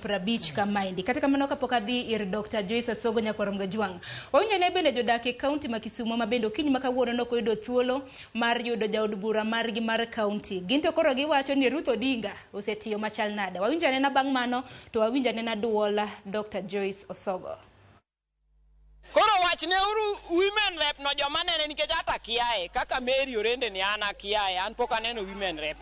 50 kamaendi. Kata kamano kapok adhi ir Dr. Joyce Osogo Nyakorom Gajwang'. Wawinjo ne bende jodak e kaunti ma Kisumu ma bende okinyi ma kawuono nok oyudo thuolo mar yudo jaod bura margi mar kaunti. Ginto koro giwacho ni Ruth Odinga osetiyo machal nade. Wawinjo ne na bang' mano to wawinjo ne na duola Dr. Joyce Osogo. Koro wachne uru women rep no joma nene nikech hata kiae kaka Mary Orende ni ana kiae an pok aneno women rep.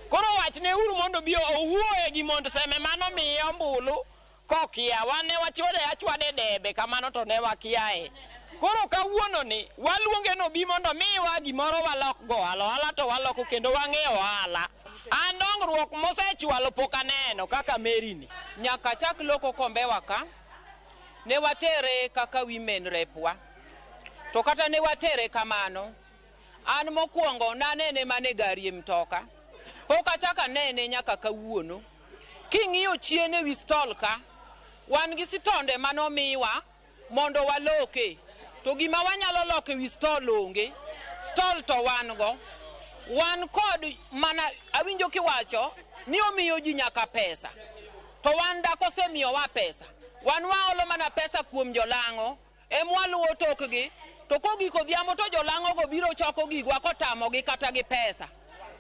Koro wachne uru mondo bi owuoye gi mondo seme mano miyo mbulu kokia wane wachode achwade debe kamano to ne wakiae. Koro kawuono ni waluonge no bi mondo miwa gimoro walok go ohala to waloko kendo wang'eyo ohala. An dongruok mosechwalo pok aneno kaka Mary ni. Nyaka chak loko kombewa ka ne watere kaka women rep wa. To kata ne watere kamano an mokwongo nanene mane gari e mtoka. Pok achaka nene nyaka kawuono. King'iyo chien ewi stol ka wan gi sitonde manomiwa mondo waloke. To gima wanyalo loke wi stol onge. Stol to wan go. Wan kod mana awinjo kiwacho ni omiyo ji nyaka pesa. To wan dako semiyo wa pesa. Wan waolo mana pesa kuom jolang'o. Emwaluwo tokgi. To kogiko dhiambo to jolang'o go biro choko gigwa kotamogi kata gi pesa.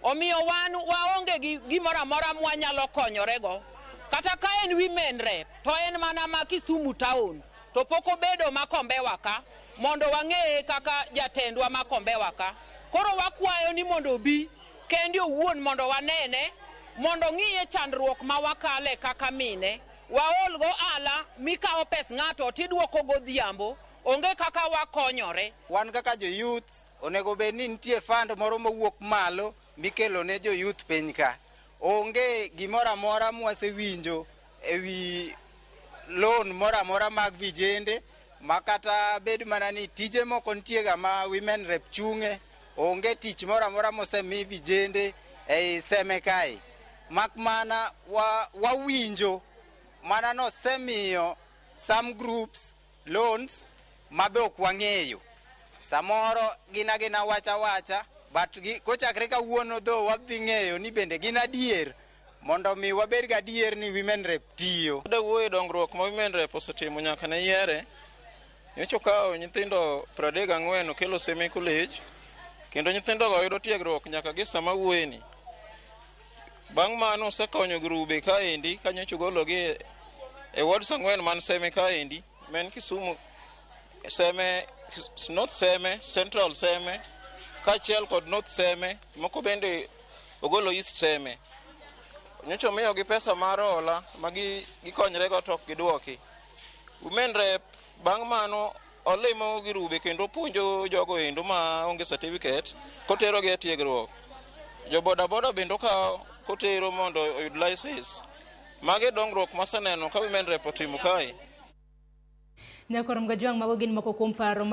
Omiyo wan waonge gi gimora mora mwanyalo konyorego. Kata ka en women rep to en mana ma Kisumu town. To poko bedo makombewa ka mondo wang'eye kaka jatendwa makombewa ka. Koro wakwayo ni mondo bi kendi owuon mondo wanene mondo ng'iye chandruok ma wakale kaka mine. Waol go ala mikawo pes ng'ato tidwoko godhiambo onge kaka wakonyore. Wan kaka jo youth onego bed ni nitie fund moro mowuok malo mikelo ne jo youth piny ka. Onge gimora mora mwasewinjo ewi loan mora mora mag vijende makata bed mana ni tije moko nitie ga ma women rep chunge. Onge tich mora mora mosemi vijende ei seme kae. Mak mana wawinjo mana no semiyo some groups loans mabe ok wang'eyo. Samoro gina wacha but kochakre kawuono dho wadhi ng'eyo ni bende gina adier mondo mi wabed ga adier ni women rep tiyo. Wuoyo dongruok ma women rep osetimo nyaka ne yiere. Nyocho kawo nyithindo 34 okelo semi college kendo nyithindo go yudo tiegruok nyaka gi sama wuoyeni. Bang' mano osekonyo grube kaendi kanyocho gologi e wards 4 man seme kaendi men Kisumu seme North Seme, Central Seme, kachiel kod North Seme, moko bende ogolo East Seme. Nyocho miyo gi pesa mar hola ma gikonyre go tok gidwoki. Women rep bang' mano olimo girube kendo puonjo jogo endo ma onge certificate kotero gi tiegruok. Jo boda bende okawo kotero mondo oyud license. Mage dongruok maseneno ka women rep otimo kae. Nyakorom Gajwang' mago gin moko kuom paro